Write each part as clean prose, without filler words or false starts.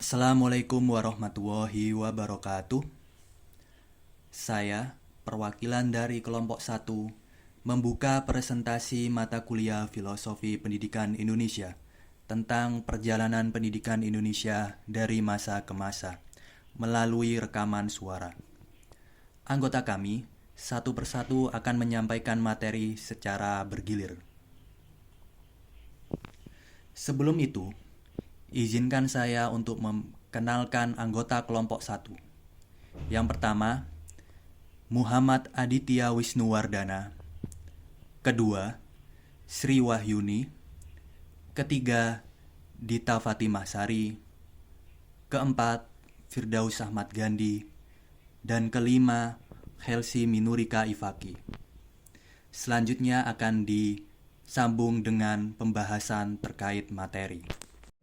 Assalamualaikum warahmatullahi wabarakatuh. Saya, perwakilan dari kelompok 1, membuka presentasi mata kuliah Filosofi Pendidikan Indonesia tentang perjalanan pendidikan Indonesia dari masa ke masa melalui rekaman suara. Anggota kami satu persatu akan menyampaikan materi secara bergilir. Sebelum itu, izinkan saya untuk mengenalkan anggota kelompok 1. Yang pertama, Muhammad Aditya Wisnuwardana. Kedua, Sri Wahyuni. Ketiga, Dita Fatimah Sari. Keempat, Firdaus Ahmad Gandhi. Dan kelima, Helsi Minurika Ifaki. Selanjutnya akan disambung dengan pembahasan terkait materi.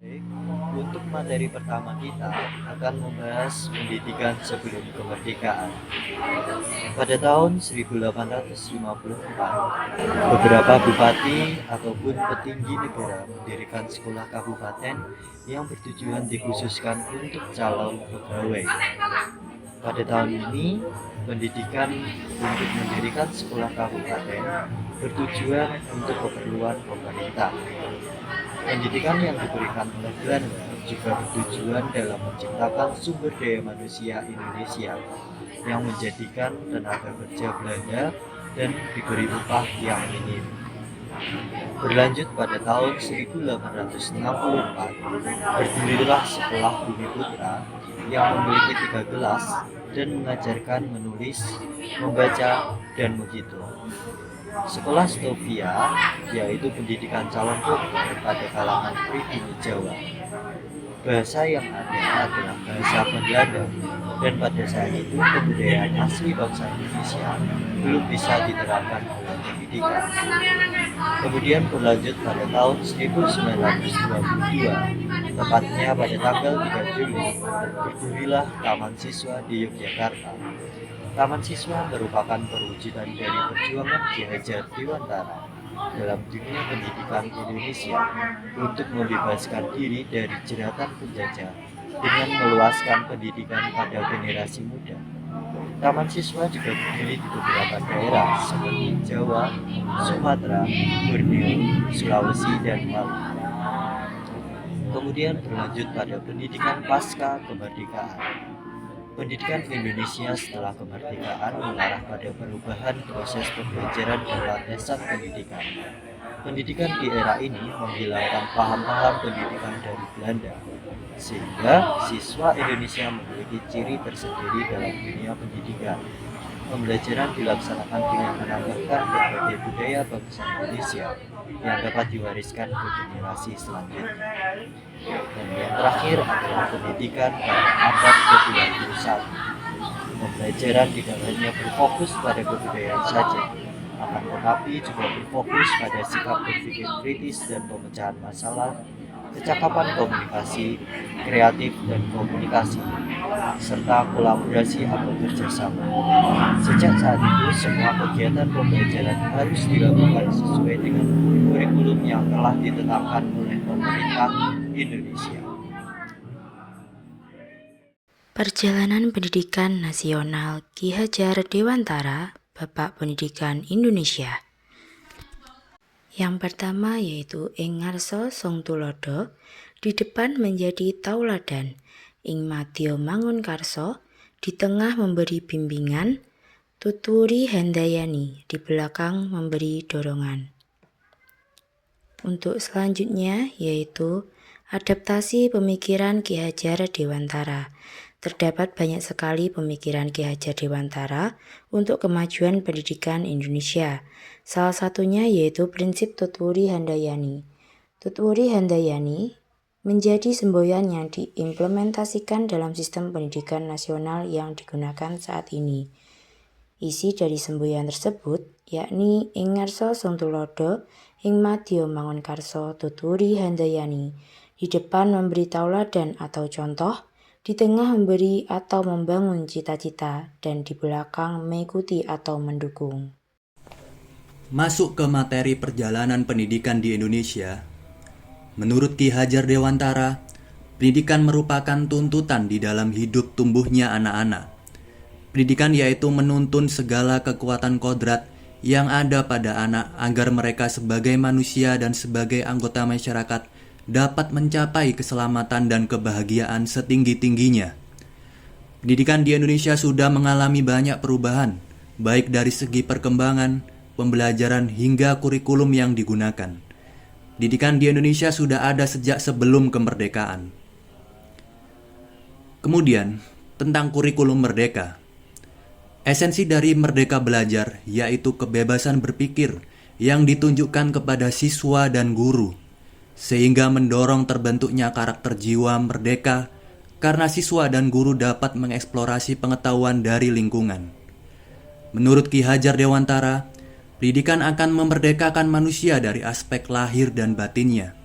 Baik, untuk materi pertama kita akan membahas pendidikan sebelum kemerdekaan. Pada tahun 1854, beberapa bupati ataupun petinggi negara mendirikan sekolah kabupaten yang bertujuan dikhususkan untuk calon pegawai. Pada tahun ini, pendidikan untuk mendirikan sekolah kabupaten bertujuan untuk keperluan pemerintah. Pendidikan yang diberikan oleh Belanda juga bertujuan dalam menciptakan sumber daya manusia Indonesia yang menjadikan tenaga kerja Belanda dan diberi upah yang minim. Berlanjut pada tahun 1864, berdirilah sekolah Bumi Putra yang memiliki 3 kelas dan mengajarkan menulis, membaca, dan menghitung. Sekolah Stovia, yaitu pendidikan calon dokter pada kalangan pribumi Jawa. Bahasa yang ada adalah bahasa Belanda, dan pada saat itu kebudayaan asli bangsa Indonesia belum bisa diterapkan dalam pendidikan. Kemudian berlanjut pada tahun 1922, tepatnya pada tanggal 3 Juli, berdirilah Taman Siswa di Yogyakarta. Taman Siswa merupakan perwujudan dari perjuangan Ki Hajar Dewantara dalam dunia pendidikan Indonesia untuk membebaskan diri dari jeratan penjajah dengan meluaskan pendidikan pada generasi muda. Taman Siswa juga berdiri di beberapa daerah seperti Jawa, Sumatera, Borneo, Sulawesi, dan Maluku. Kemudian berlanjut pada pendidikan pasca kemerdekaan. Pendidikan Indonesia setelah kemerdekaan mengarah pada perubahan proses pembelajaran dan landasan pendidikan. Pendidikan di era ini menghilangkan paham-paham pendidikan dari Belanda, sehingga siswa Indonesia memiliki ciri tersendiri dalam dunia pendidikan. Pembelajaran dilaksanakan dengan menambahkan berbagai budaya bangsa Indonesia yang dapat diwariskan ke generasi selanjutnya. Dan yang terakhir adalah pendidikan pada abad ke-21. Pembelajaran di dalamnya berfokus pada kebudayaan saja, akan tetapi juga berfokus pada sikap berpikir kritis dan pemecahan masalah, kecakapan komunikasi, kreatif dan komunikasi, serta kolaborasi atau kerjasama. Sejak saat itu, semua kegiatan pembelajaran harus dilakukan sesuai dengan kurikulum yang telah ditetapkan oleh pemerintah Indonesia. Perjalanan Pendidikan Nasional Ki Hajar Dewantara, Bapak Pendidikan Indonesia. Yang pertama yaitu ing ngarsa song tulodo, di depan menjadi tauladan, ing madya mangun karso, di tengah memberi bimbingan, tuturi handayani, di belakang memberi dorongan. Untuk selanjutnya yaitu adaptasi pemikiran Ki Hajar Dewantara. Terdapat banyak sekali pemikiran Ki Hajar Dewantara untuk kemajuan pendidikan Indonesia. Salah satunya yaitu prinsip Tutwuri Handayani. Tutwuri Handayani menjadi semboyan yang diimplementasikan dalam sistem pendidikan nasional yang digunakan saat ini. Isi dari semboyan tersebut yakni ing ngarsa song tulodo, ing madya mangun karso, tutwuri handayani, di depan memberi tauladan atau contoh, di tengah memberi atau membangun cita-cita, dan di belakang mengikuti atau mendukung. Masuk ke materi perjalanan pendidikan di Indonesia. Menurut Ki Hajar Dewantara, Pendidikan merupakan tuntutan di dalam hidup tumbuhnya anak-anak. Pendidikan yaitu menuntun segala kekuatan kodrat yang ada pada anak agar mereka sebagai manusia dan sebagai anggota masyarakat dapat mencapai keselamatan dan kebahagiaan setinggi-tingginya. Pendidikan di Indonesia sudah mengalami banyak perubahan, baik dari segi perkembangan, pembelajaran hingga kurikulum yang digunakan. Pendidikan di Indonesia sudah ada sejak sebelum kemerdekaan. Kemudian, tentang kurikulum merdeka. Esensi dari merdeka belajar yaitu kebebasan berpikir yang ditunjukkan kepada siswa dan guru, sehingga mendorong terbentuknya karakter jiwa merdeka karena siswa dan guru dapat mengeksplorasi pengetahuan dari lingkungan. Menurut Ki Hajar Dewantara, pendidikan akan memerdekakan manusia dari aspek lahir dan batinnya.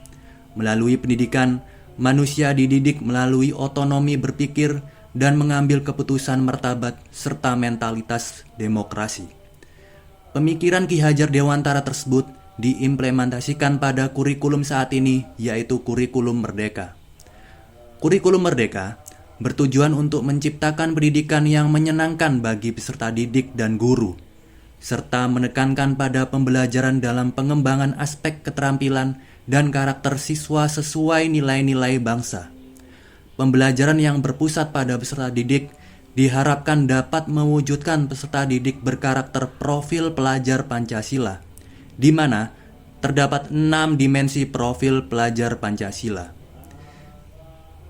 Melalui pendidikan, manusia dididik melalui otonomi berpikir dan mengambil keputusan martabat serta mentalitas demokrasi. Pemikiran Ki Hajar Dewantara tersebut diimplementasikan pada kurikulum saat ini, yaitu kurikulum merdeka. Kurikulum merdeka bertujuan untuk menciptakan pendidikan yang menyenangkan bagi peserta didik dan guru, serta menekankan pada pembelajaran dalam pengembangan aspek keterampilan dan karakter siswa sesuai nilai-nilai bangsa. Pembelajaran yang berpusat pada peserta didik diharapkan dapat mewujudkan peserta didik berkarakter profil pelajar Pancasila, di mana terdapat 6 dimensi profil pelajar Pancasila.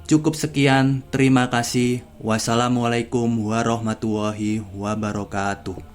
Cukup sekian, terima kasih. Wassalamualaikum warahmatullahi wabarakatuh.